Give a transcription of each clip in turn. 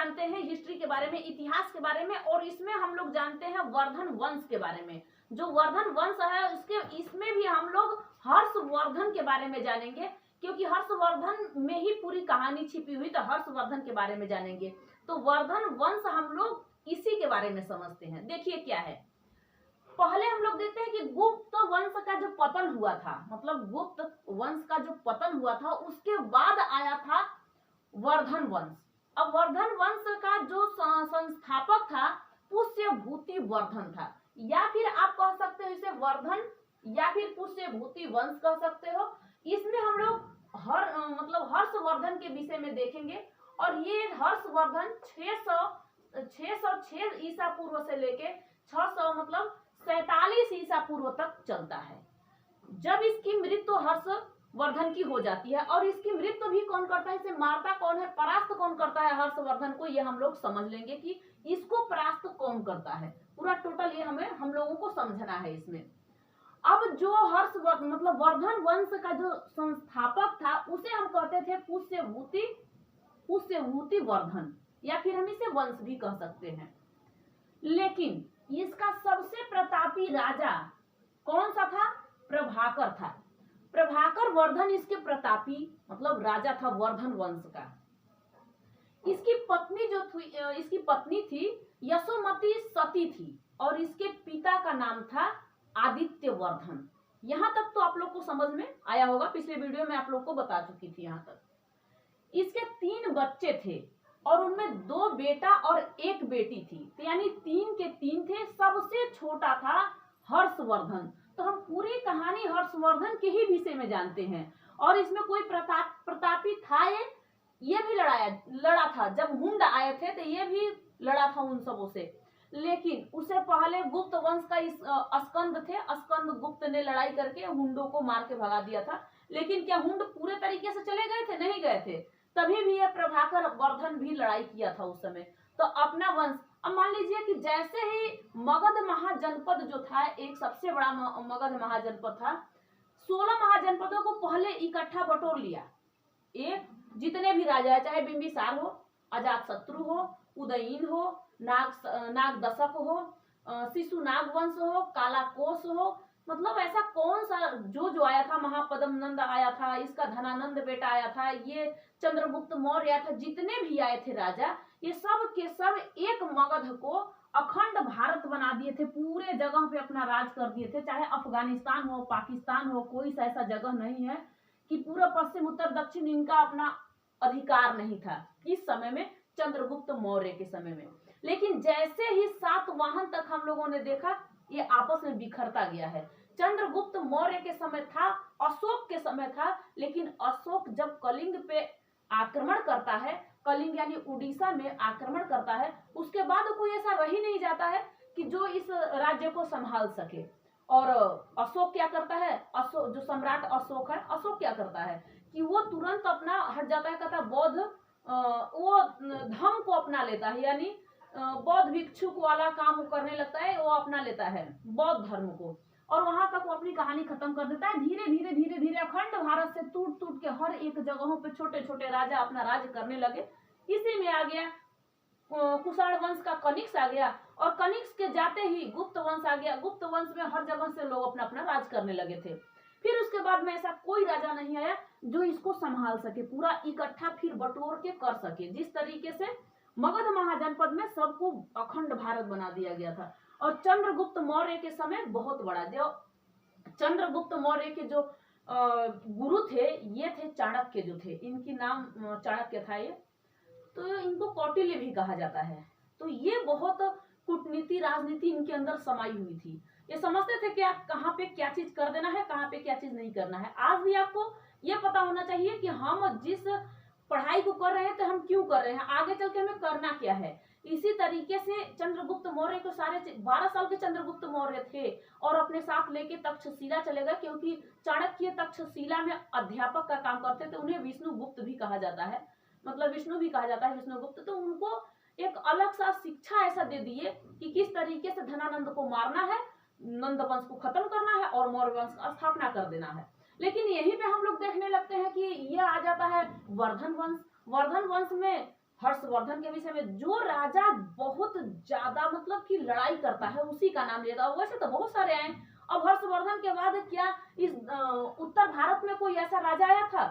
जानते हैं हिस्ट्री के बारे में, इतिहास के बारे में, और इसमें हम लोग जानते हैं वर्धन वंश के बारे में। जो वर्धन वंश है इसमें भी हम लोग हर्षवर्धन के बारे में जानेंगे, क्योंकि हर्षवर्धन में ही पूरी कहानी छिपी हुई, तो हर्षवर्धन के बारे में जानेंगे। तो वर्धन वंश हम लोग इसी के बारे में समझते हैं। देखिए क्या है, पहले हम लोग देखते हैं कि गुप्त वंश का जो पतन हुआ था, मतलब गुप्त वंश का जो पतन हुआ था उसके बाद आया था वर्धन वंश। अब वर्धन वंश का जो संस्थापक था पुष्यभूति वर्धन था, या फिर आप कह सकते हो इसे वर्धन या फिर पुष्यभूति वंश कह सकते हो। इसमें हम लोग हर्षवर्धन के विषय में देखेंगे, और ये हर्षवर्धन 606 ईसा पूर्व से लेके 600 मतलब 47 ईसा पूर्व तक चलता है, जब इसकी मृत्यु हर्षवर्धन की हो जाती है। और इसकी मृत्यु भी कौन करता है, इसे मारता कौन है, परास्त कौन करता है हर्षवर्धन को, ये हम लोग समझ लेंगे कि इसको परास्त कौन करता है। पूरा टोटल ये हम लोगों को समझना है इसमें। अब जो हर्षवर्धन मतलब वर्धन वंश का जो संस्थापक था उसे हम कहते थे पुष्यभूति वर्धन, या फिर हम इसे वंश भी कह सकते हैं। लेकिन इसका सबसे प्रतापी राजा कौन सा था, प्रभाकर था। प्रभाकर वर्धन इसके प्रतापी मतलब राजा था वर्धन वंश का। इसकी पत्नी थी यशोमती सती थी, और इसके पिता का नाम था आदित्य वर्धन। यहां तक तो आप लोग को समझ में आया होगा, पिछले वीडियो में आप लोग को बता चुकी थी यहां तक। इसके 3 बच्चे थे, और उनमें 2 बेटा और 1 बेटी थी, तो यानी 3 के 3 थे। सबसे छोटा था हर्षवर्धन। तो हम पूरी कहानी हर्षवर्धन के ही विषय में जानते हैं। और इसमें कोई प्रतापी था, ये भी लड़ा था। जब हुंड आए थे तो ये भी लड़ा था उन सबों से। लेकिन उससे पहले गुप्त वंश का स्कंद थे, स्कंद गुप्त ने लड़ाई करके हुंडों को मार के भगा दिया था। लेकिन क्या हुंड पूरे तरीके से चले गए थे, नहीं गए थे। तभी भी यह प्रभाकर वर्धन भी लड़ाई किया था उस समय। तो अपना वंश, अब मान लीजिए कि जैसे ही मगध महाजनपद जो था, एक सबसे बड़ा मगध महाजनपद था, 16 महाजनपदों को पहले इकट्ठा बटोर लिया। एक जितने भी राजा है, चाहे बिंबिसार हो, अजातशत्रु हो, उदयीन हो, नाग दशक हो, शिशुनाग वंश हो, कालाकोश हो, मतलब ऐसा कौन सा जो आया था, महापद्मनंद आया था, इसका धनानंद बेटा आया था, ये चंद्रगुप्त मौर्य आया था, जितने भी आए थे राजा, ये सब के सब एक मगध को अखंड भारत बना दिए थे। पूरे जगह पे अपना राज कर दिए थे। चाहे अफगानिस्तान हो, पाकिस्तान हो, कोई सा ऐसा जगह नहीं है कि पूरा पश्चिम उत्तर दक्षिण इनका अपना अधिकार नहीं था इस समय में, चंद्रगुप्त मौर्य के समय में। लेकिन जैसे ही सातवाहन तक हम लोगों ने देखा, ये आपस में बिखरता गया है। चंद्रगुप्त मौर्य के समय था, अशोक के समय था, लेकिन अशोक जब कलिंग पे आक्रमण करता है, कलिंग यानी उड़ीसा में आक्रमण करता है, उसके बाद कोई ऐसा रह ही नहीं जाता है कि जो इस राज्य को संभाल सके। और अशोक क्या करता है, अशोक जो सम्राट अशोक है, अशोक क्या करता है कि वो तुरंत अपना हट जाता है, कहता बौद्ध वो धर्म को अपना लेता है, यानी बौद्ध भिक्षुक वाला काम करने लगता है, वो अपना लेता है बौद्ध धर्म को, और वहां तक वो अपनी कहानी खत्म कर देता है। धीरे धीरे अखंड भारत से टूट के हर एक जगहों पे छोटे छोटे राजा अपना राज करने लगे। इसी में आ गया कुषाण वंश का कनिष्क आ गया, और कनिष्क के जाते ही गुप्त वंश आ गया। गुप्त वंश में हर जगह से लोग अपना अपना राज करने लगे थे। फिर उसके बाद में ऐसा कोई राजा नहीं आया जो इसको संभाल सके, पूरा इकट्ठा फिर बटोर के कर सके। जिस तरीके से मगध महाजनपद में सबको अखंड भारत बना दिया गया था। और चंद्रगुप्त मौर्य के समय बहुत बड़ा, जो चंद्रगुप्त मौर्य के जो गुरु थे, ये थे चाणक्य जो थे, इनकी नाम चाणक्य था ये, तो इनको कौटिल्य भी कहा जाता है। तो ये बहुत कूटनीति राजनीति इनके अंदर समाई हुई थी। ये समझते थे कि आप कहाँ पे क्या चीज कर देना है, कहाँ पे क्या चीज नहीं करना है। आज भी आपको ये पता होना चाहिए कि हम जिस पढ़ाई को कर रहे हैं तो हम क्यों कर रहे हैं, आगे चल के हमें करना क्या है। इसी तरीके से चंद्रगुप्त मौर्य को सारे 12 साल के चंद्रगुप्त मौर्य थे, और अपने साथ लेके तक्षशिला चले गए, क्योंकि चाणक्य तक्षशिला में अध्यापक का काम करते थे। उन्हें विष्णुगुप्त भी कहा जाता है, मतलब विष्णु भी कहा जाता है, विष्णुगुप्त। तो उनको एक अलग सा शिक्षा ऐसा दे दिए कि किस तरीके से धनानंद को मारना है, नंद वंश को खत्म करना है और मौर्य वंश का स्थापना कर देना है। लेकिन यहीं पे हम लोग देखने लगते हैं कि ये आ जाता है वर्धन वंश। वर्धन वंश में हर्षवर्धन के विषय में। जो राजा बहुत ज्यादा मतलब कि लड़ाई करता है उसी का नाम लिया था। वैसे तो बहुत सारे आए, अब हर्षवर्धन के बाद क्या इस उत्तर भारत में कोई ऐसा राजा आया था?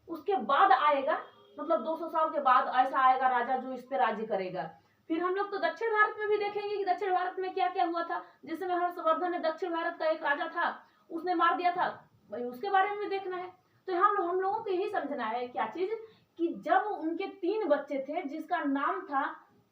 उसके बाद आएगा, मतलब 200 साल के बाद ऐसा आएगा राजा जो इस पे राज्य करेगा। फिर हम लोग तो दक्षिण भारत में भी देखेंगे कि दक्षिण भारत में क्या क्या हुआ था, जिसमें हर्षवर्धन ने दक्षिण भारत का एक राजा था उसने मार दिया था, उसके बारे में भी देखना है। तो हम लोगों को यही समझना है क्या चीज, कि जब उनके 3 बच्चे थे जिसका नाम था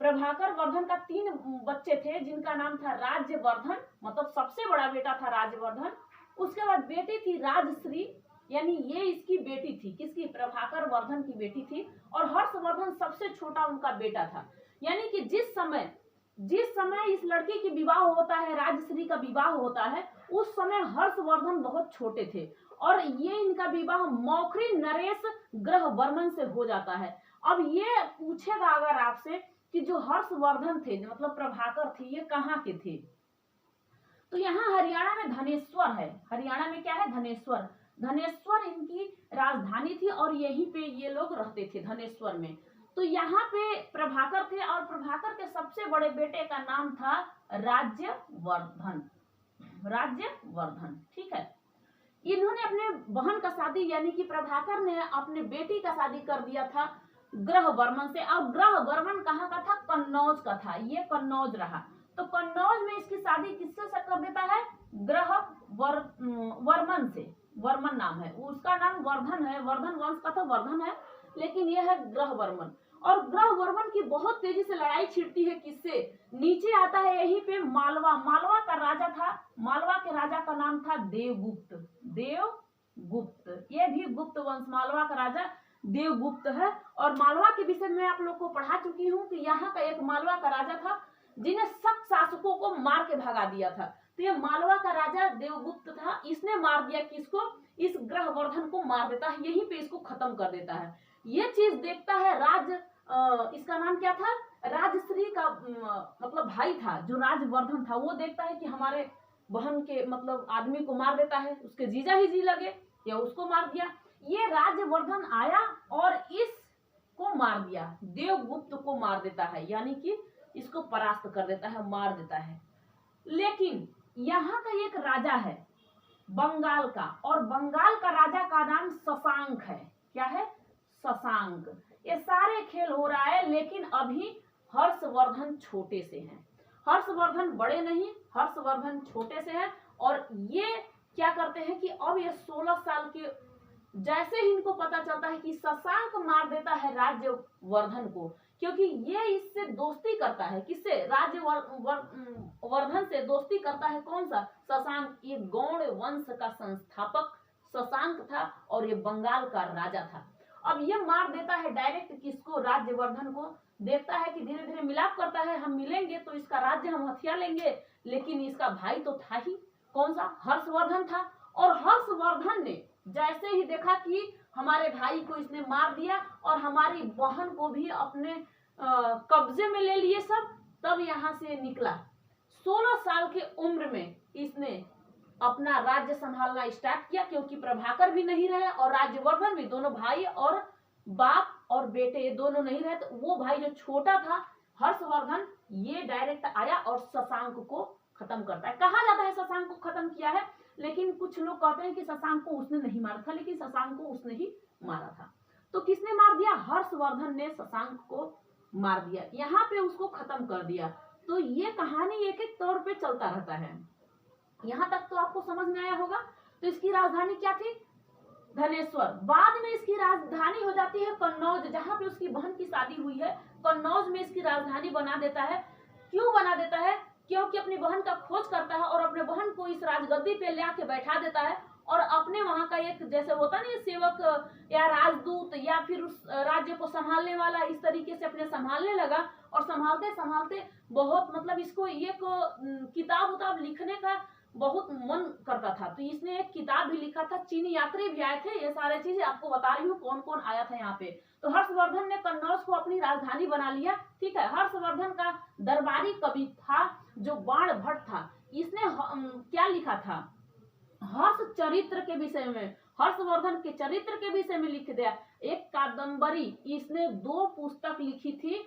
प्रभाकर वर्धन का 3 बच्चे थे जिनका नाम था राज्यवर्धन, मतलब सबसे बड़ा बेटा था राज्यवर्धन। उसके बाद बेटी थी राजश्री, यानी ये इसकी बेटी थी, किसकी? प्रभाकर वर्धन की बेटी थी। और हर्षवर्धन सबसे छोटा उनका बेटा था। यानी कि जिस समय इस लड़की की विवाह होता है, राजश्री का विवाह होता है, उस समय हर्षवर्धन बहुत छोटे थे और ये इनका विवाह मौखरी नरेश ग्रह वर्मन से हो जाता है। अब ये पूछेगा अगर आपसे कि जो हर्षवर्धन थे, मतलब प्रभाकर थे, ये कहाँ के थे? तो यहाँ हरियाणा में धनेश्वर है। हरियाणा में क्या है? धनेश्वर। धनेश्वर इनकी राजधानी थी और यहीं पे ये लोग रहते थे, धनेश्वर में। तो यहाँ पे प्रभाकर थे और प्रभाकर के सबसे बड़े बेटे का नाम था राज्यवर्धन। राज्यवर्धन, ठीक है। इन्होंने अपने बहन का शादी, यानी कि प्रभाकर ने अपने बेटी का शादी कर दिया था ग्रह वर्मन से। अब ग्रह वर्मन कहाँ का था? कन्नौज का था। ये कन्नौज रहा। तो कन्नौज में इसकी शादी किससे कर देता है? ग्रह वर्मन से। वर्मन नाम है, उसका नाम वर्धन है, वर्धन वंश का था, वर्धन है, लेकिन यह है ग्रह वर्मन। और ग्रह वर्मन की बहुत तेजी से लड़ाई छिड़ती है किससे? नीचे आता है यहीं पे मालवा। मालवा का राजा था, मालवा के राजा का नाम था देवगुप्त। देवगुप्त, ये भी गुप्त वंश, मालवा का राजा देवगुप्त है। और मालवा के विषय में आप लोग को पढ़ा चुकी हूँ कि यहाँ का एक मालवा का राजा था जिन्हें सब शासकों को मार के भगा दिया था। तो ये मालवा का राजा देवगुप्त था, इसने मार दिया किसको? इस ग्रहवर्धन को मार देता है, यहीं पे इसको खत्म कर देता है। ये चीज देखता है इसका नाम क्या था? राजश्री का मतलब भाई था जो राजवर्धन था, वो देखता है कि हमारे बहन के मतलब आदमी को मार देता है, उसके जीजा ही जी लगे या उसको मार दिया। ये राज्यवर्धन आया और इसको मार दिया, देवगुप्त को मार देता है, यानी कि इसको परास्त कर देता है, मार देता है। लेकिन यहाँ का एक राजा है बंगाल का, और बंगाल का राजा का नाम शशांक है। क्या है? शशांक। ये सारे खेल हो रहा है, लेकिन अभी हर्षवर्धन छोटे से हैं। हर्षवर्धन बड़े नहीं, हर्षवर्धन छोटे से हैं। और ये क्या करते हैं कि अब ये 16 साल के, जैसे ही इनको पता चलता है कि शशांक मार देता है राज्यवर्धन को, क्योंकि ये इससे दोस्ती करता है, किससे? राज्यवर्धन से दोस्ती करता है। कौन सा? शशांक। ये गौड़ वंश का संस्थापक शशांक था और ये बंगाल का राजा था। अब ये मार देता है डायरेक्ट किसको? राज्यवर्धन को। देखता है कि धीरे धीरे मिलाप करता है, हम मिलेंगे तो इसका राज्य हम हथिया लेंगे, लेकिन इसका भाई तो था ही, कौन सा? हर्षवर्धन था। और हर्षवर्धन ने जैसे ही देखा कि हमारे भाई को इसने मार दिया और हमारी बहन को भी अपने कब्जे में ले लिए सब, तब यहाँ से निकला। 16 साल के उम्र में इसने अपना राज्य संभालना स्टार्ट किया, क्योंकि प्रभाकर भी नहीं रहे और राज्यवर्धन भी, दोनों भाई और बाप और बेटे ये दोनों नहीं रहे। तो वो भाई जो छोटा था हर्षवर्धन, ये डायरेक्ट आया और शशांक को खत्म करता है। कहा जाता है शशांक को खत्म किया है, लेकिन कुछ लोग कहते हैं कि शशांक को उसने नहीं मारा था, लेकिन शशांक को उसने ही मारा था। तो किसने मार दिया? हर्षवर्धन ने शशांक को मार दिया, यहाँ पे उसको खत्म कर दिया। तो ये कहानी एक एक तौर पे चलता रहता है। यहाँ तक तो आपको समझ में आया होगा। तो इसकी राजधानी क्या थी? धनेश्वर। बाद में इसकी राजधानी हो जाती है कन्नौज, जहाँ पे उसकी बहन की शादी हुई है। कन्नौज में इसकी राजधानी बना देता है। क्यों बना देता है? क्योंकि अपनी बहन का खोज करता है और अपने बहन को इस राजगद्दी पे ले आके बैठा देता है और अपने वहां का एक, जैसे होता नहीं सेवक या राजदूत या फिर उस राज्य को संभालने वाला, इस तरीके से अपने संभालने लगा। और संभालते संभालते बहुत मतलब इसको एक किताब उताब लिखने का बहुत मन करता था, तो इसने एक किताब भी लिखा था। चीनी यात्री भी आए थे, ये सारे चीजें आपको बता रही हूँ कौन कौन आया था यहाँ पे। तो हर्षवर्धन ने कन्नौज को अपनी राजधानी बना लिया, ठीक है। हर्षवर्धन का दरबारी कवि था जो बाण भट्ट था, इसने क्या लिखा था? हर्ष चरित्र के विषय में। हर्षवर्धन के चरित्र के विषय में लिख दिया। एक कादंबरी, इसने 2 पुस्तक लिखी थी,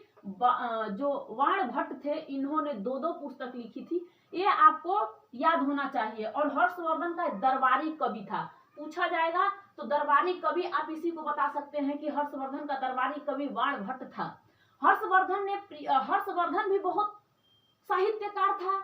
जो वाण भट्ट थे इन्होंने 2 पुस्तक लिखी थी, ये आपको याद होना चाहिए। और हर्षवर्धन का दरबारी कवि था, पूछा जाएगा तो दरबारी कवि आप इसी को बता सकते हैं कि हर्षवर्धन का दरबारी कवि वाण भट्ट था। हर्षवर्धन भी बहुत साहित्यकार था,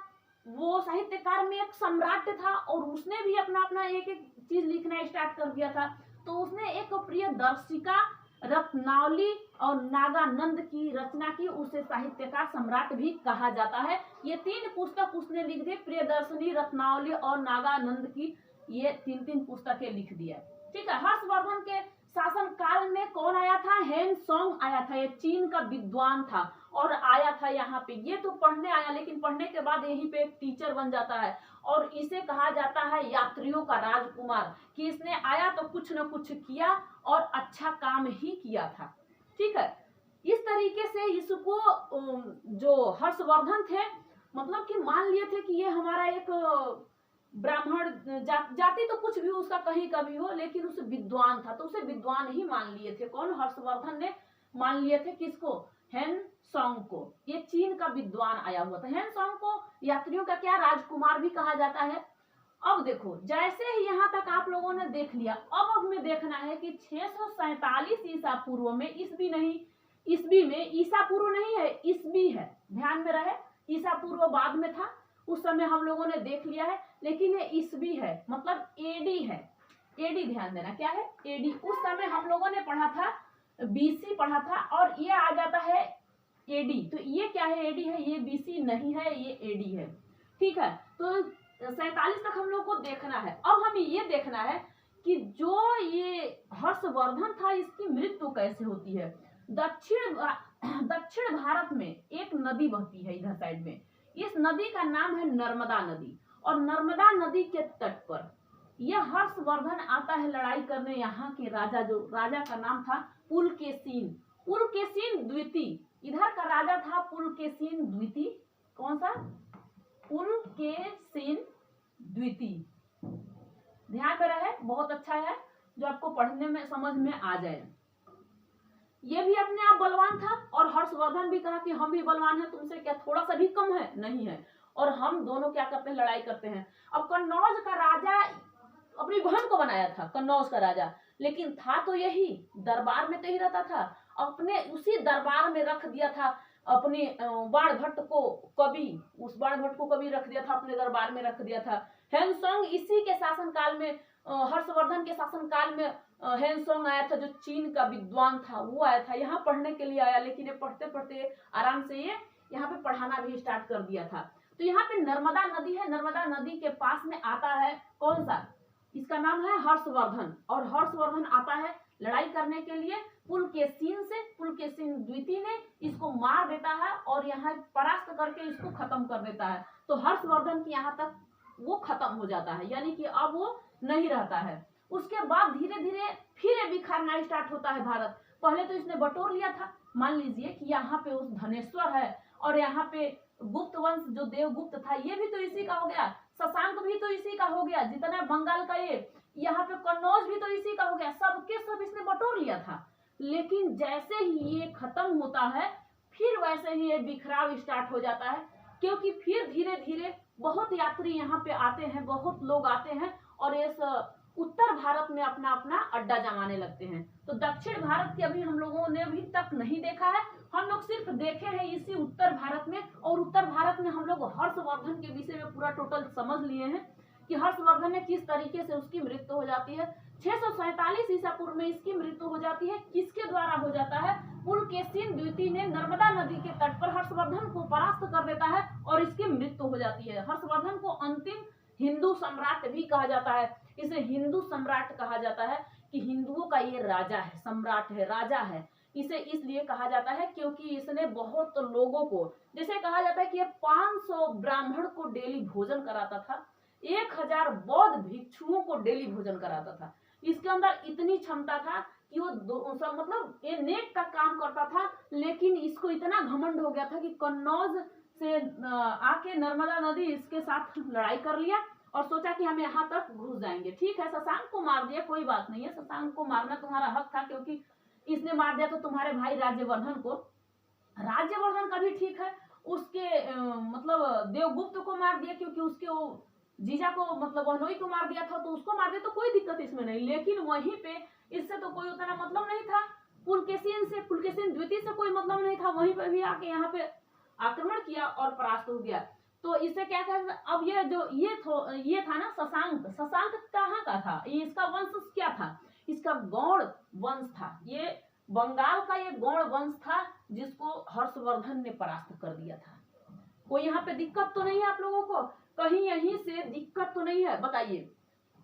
वो साहित्यकार में एक सम्राट था और उसने भी अपना अपना एक एक चीज लिखना स्टार्ट कर दिया था। तो उसने एक प्रियदर्शिका, रत्नावली और नागानंद की रचना की, उसे साहित्यकार सम्राट भी कहा जाता है। ये 3 पुस्तक उसने लिख दी, प्रियदर्शिनी, रत्नावली और नागानंद की, ये 3 पुस्तकें लिख दिया। ठीक है। हर्षवर्धन के शासन काल में कौन आया था? हेनसोंग आया था, ये चीन का विद्वान था और आया था यहाँ पे। ये तो पढ़ने आया, लेकिन पढ़ने के बाद यहीं पे एक टीचर बन जाता है और इसे कहा जाता है यात्रियों का राजकुमार, कि इसने आया तो कुछ न कुछ किया और अच्छा काम ही किया था। ठीक है। इस तरीके से इसको जो हर्षवर्धन थे, मतलब कि मान लिए थे कि ये हमारा एक ब्राह्मण जाति तो कुछ भी उसका कहीं का भी हो, लेकिन उसे विद्वान था तो उसे विद्वान ही मान लिए थे। कौन? हर्षवर्धन ने मान लिए थे किसको? हेनसोंग को। ये चीन का विद्वान आया हुआ था। हेनसोंग को यात्रियों का क्या राजकुमार भी कहा जाता है। अब देखो, जैसे ही यहाँ तक आप लोगों ने देख लिया, अब हमें देखना है कि 647 ईसा पूर्व में, ईसवी नहीं, ईसवी में, ईसा पूर्व नहीं है, ईसवी है, ध्यान में रहे। ईसा पूर्व बाद में था, उस समय हम लोगों ने देख लिया है, लेकिन ये ईसवी है, मतलब एडी है। एडी ध्यान देना, क्या है? एडी। उस समय हम लोगों ने पढ़ा था, बीसी पढ़ा था, और ये आ जाता है एडी। तो ये क्या है? एडी है, ये बीसी नहीं है, ये एडी है। ठीक है। तो 47 तक हम लोग को देखना है। अब हमें ये देखना है कि जो ये हर्षवर्धन था, इसकी मृत्यु कैसे होती है। दक्षिण भारत में एक नदी बहती है इधर साइड में, इस नदी का नाम है नर्मदा नदी, और नर्मदा नदी के तट पर यह हर्षवर्धन आता है लड़ाई करने। यहाँ के राजा, जो राजा का नाम था पुलकेशिन, पुलकेशिन द्वितीय। इधर का राजा था पुलकेशिन द्वितीय। कौन सा? पुलकेशिन द्वितीय। ध्यान में रहे, बहुत अच्छा है, जो आपको पढ़ने में समझ में आ जाए। ये भी अपने आप बलवान था और हर्षवर्धन भी कहा कि हम भी बलवान हैं, तुमसे क्या थोड़ा सा भी कम है? नहीं है। और हम दोनों क्या करते हैं? लड़ाई करते हैं। अब कन्नौज का राजा अपनी बहन को बनाया था, कन्नौज का राजा, लेकिन था तो यही दरबार में तो ही रहता था, अपने उसी दरबार में रख दिया था अपने बाण भट्ट को कवि, उस बाण भट्ट को कवि रख दिया था, अपने दरबार में रख दिया था। हेनसोंग इसी के शासन काल में, हर्षवर्धन के शासन काल में हेनसोंग आया था, जो चीन का विद्वान था, वो आया था, यहाँ पढ़ने के लिए आया, लेकिन ये पढ़ते पढ़ते आराम से ये यहाँ पे पढ़ाना भी स्टार्ट कर दिया था। तो यहाँ पे नर्मदा नदी है, नर्मदा नदी के पास में आता है कौन सा? इसका नाम है हर्षवर्धन, और हर्षवर्धन आता है लड़ाई करने के लिए पुलकेशिन से। पुलकेशिन द्वितीय ने इसको मार देता है और यहाँ परास्त करके इसको खत्म कर देता है। तो हर्षवर्धन की यहाँ तक वो खत्म हो जाता है, यानी कि अब वो नहीं रहता है। उसके बाद धीरे धीरे फिर बिखरना स्टार्ट होता है भारत। पहले तो इसने बटोर लिया था, मान लीजिए कि यहाँ पे उस धनेश्वर है, और यहाँ पे गुप्त वंश जो देवगुप्त था ये भी तो इसी का हो गया, शशांक भी तो इसी का हो गया, जितना बंगाल का ये, यहाँ पे कन्नौज भी तो इसी का हो गया, सबके सब इसने बटोर लिया था। लेकिन जैसे ही ये खत्म होता है, फिर वैसे ही ये बिखराव स्टार्ट हो जाता है, क्योंकि फिर धीरे धीरे बहुत यात्री यहाँ पे आते हैं, बहुत लोग आते हैं और इस उत्तर भारत में अपना अपना अड्डा जमाने लगते हैं। तो दक्षिण भारत के अभी हम लोगों ने अभी तक नहीं देखा है, हम लोग सिर्फ देखे हैं इसी उत्तर भारत में। और उत्तर भारत में हम लोग हर्षवर्धन के विषय में पूरा टोटल समझ लिए हैं कि हर्षवर्धन ने किस तरीके से उसकी मृत्यु हो जाती है। 647 ईसा पूर्व में इसकी मृत्यु हो जाती है। किसके द्वारा हो जाता है? पुलकेशिन द्वितीय ने नर्मदा नदी के तट पर हर्षवर्धन को परास्त कर देता है और इसकी मृत्यु हो जाती है। हर्षवर्धन को अंतिम हिंदू सम्राट भी कहा जाता है। इसे हिंदू सम्राट कहा जाता है कि हिंदुओं का ये राजा है, सम्राट है, राजा है। इसे इसलिए कहा जाता है क्योंकि इसने बहुत लोगों को, जैसे कहा जाता है कि ये 500 ब्राह्मण को डेली भोजन कराता था, 1000 बौद्ध भिक्षुओं को डेली भोजन कराता था। इसके अंदर इतनी क्षमता था कि वो मतलब ये नेक का काम करता था, लेकिन इसको इतना घमंड हो गया था कि कन्नौज से आके नर्मदा नदी इसके साथ लड़ाई कर लिया और सोचा कि हम यहाँ तक घुस जाएंगे। ठीक है, शशांक को मार दिया, कोई बात नहीं है, शशांक को मारना तुम्हारा हक था, क्योंकि इसने मार दिया तो तुम्हारे भाई राज्यवर्धन को, राज्यवर्धन का भी ठीक है, उसके मतलब देवगुप्त को मार दिया, क्योंकि उसके वो जीजा को मतलब वहनोई को मार दिया था, तो उसको मार दिया तो कोई दिक्कत इसमें नहीं। लेकिन वहीं पे इससे तो कोई उतना मतलब नहीं था, पुलकेशिन द्वितीय से कोई मतलब नहीं था, वहीं पर भी आके यहाँ पे आक्रमण किया और परास्त हो गया। तो इसे क्या कहते हैं, अब ये था ना शशांक, शशांक कहाँ का था, ये इसका वंश क्या था, इसका गौड़ वंश था, ये बंगाल का ये गौड़ वंश था जिसको हर्षवर्धन ने परास्त कर दिया था। कोई यहाँ पे दिक्कत तो नहीं है आप लोगों को, कहीं यहीं से दिक्कत तो नहीं है, बताइए।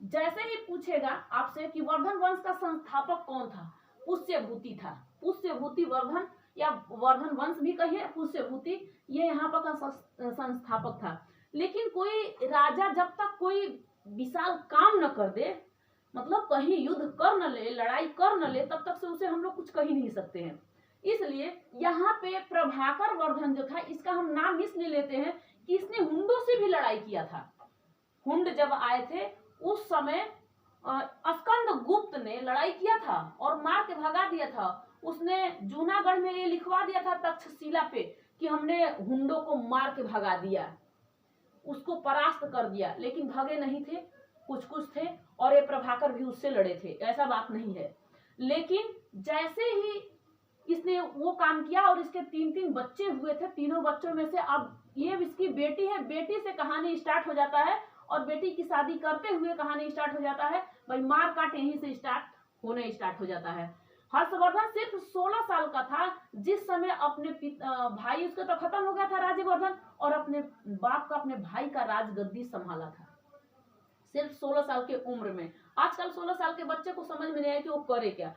जैसे ही पूछेगा आपसे कि वर्धन वंश का संस्थापक कौन था, पुष्यभूति था, पुष्यभूति वर्धन या वर्धन वंश भी कहिए, पुष्यभूति ये यहाँ पर का संस्थापक था। लेकिन कोई राजा जब तक कोई विशाल काम न कर दे, मतलब कहीं युद्ध कर न ले, लड़ाई कर न ले, तब तक से उसे हम लोग कुछ कह ही नहीं सकते हैं। इसलिए यहाँ पे प्रभाकर वर्धन जो था, इसका हम नाम इसलिए लेते हैं कि इसने हुंडों से भी लड़ाई किया था। हुंड जब आए थे उस समय स्कंद गुप्त ने लड़ाई किया था और मार के भगा दिया था। उसने जूनागढ़ में ये लिखवा दिया था तक्षशिला पे कि हमने हुंडों को मार के भगा दिया, उसको परास्त कर दिया। लेकिन भगे नहीं थे, कुछ कुछ थे, और ये प्रभाकर भी उससे लड़े थे, ऐसा बात नहीं है। लेकिन जैसे ही इसने वो काम किया और इसके 3-3 बच्चे हुए थे, तीनों बच्चों में से अब ये इसकी बेटी है, बेटी से कहानी स्टार्ट हो जाता है और बेटी की शादी करते हुए कहानी स्टार्ट हो जाता है। भाई मार काट यहीं से स्टार्ट हो जाता है। हर्षवर्धन सिर्फ 16 साल का था जिस समय अपने भाई, उसका तो खत्म हो गया था राज्यवर्धन, और अपने बाप का, अपने भाई का राजगद्दी संभाला था सिर्फ 16 साल के उम्र में। आजकल 16 साल के बच्चे को समझ में नहीं आया कि वो करे क्या।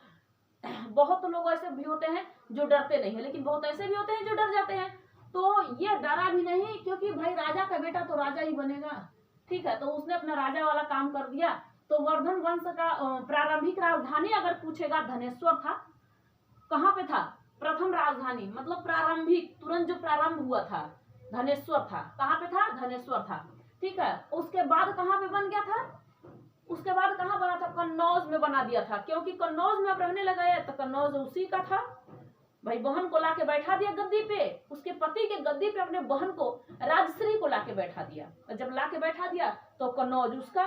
बहुत लोग ऐसे भी होते हैं जो डरते नहीं है, लेकिन बहुत ऐसे भी होते हैं जो डर जाते हैं। तो ये डरा भी नहीं, क्योंकि भाई राजा का बेटा तो राजा ही बनेगा। ठीक है, तो उसने अपना राजा वाला काम कर दिया। तो वर्धन वंश का प्रारंभिक राजधानी अगर पूछेगा, धनेश्वर था। कहाँ पे था प्रथम राजधानी, मतलब प्रारंभिक, तुरंत जो प्रारंभ हुआ था, धनेश्वर था। कहाँ पे था, धनेश्वर था। ठीक है, उसके बाद कहाँ पे बन गया था, उसके बाद कहाँ बना था, कन्नौज में बना दिया था, क्योंकि कन्नौज में अब रहने लगा है, तो कन्नौज उसी का था। भाई बहन को लाके बैठा दिया गद्दी पे, उसके पति के गद्दी पे अपने बहन को, राजश्री को लाके बैठा दिया। जब लाके बैठा दिया तो कन्नौज उसका,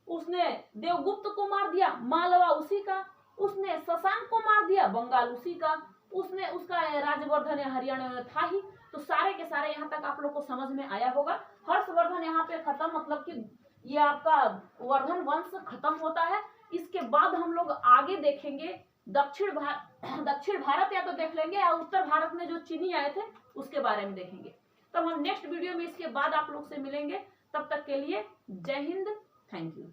उसने देवगुप्त को मार दिया, मालवा उसी का, उसने शशांक को मार दिया, बंगाल उसी का, उसने उसका राज्यवर्धन हरियाणा में था ही। तो सारे के सारे यहाँ तक आप लोग को समझ में आया होगा। हर्षवर्धन यहाँ पे खत्म, मतलब कि ये आपका वर्धन वंश खत्म होता है। इसके बाद हम लोग आगे देखेंगे दक्षिण भारत या तो देख लेंगे, या उत्तर भारत में जो चीनी आए थे उसके बारे में देखेंगे। तब हम नेक्स्ट वीडियो में इसके बाद आप लोग से मिलेंगे। तब तक के लिए जय हिंद, थैंक यू।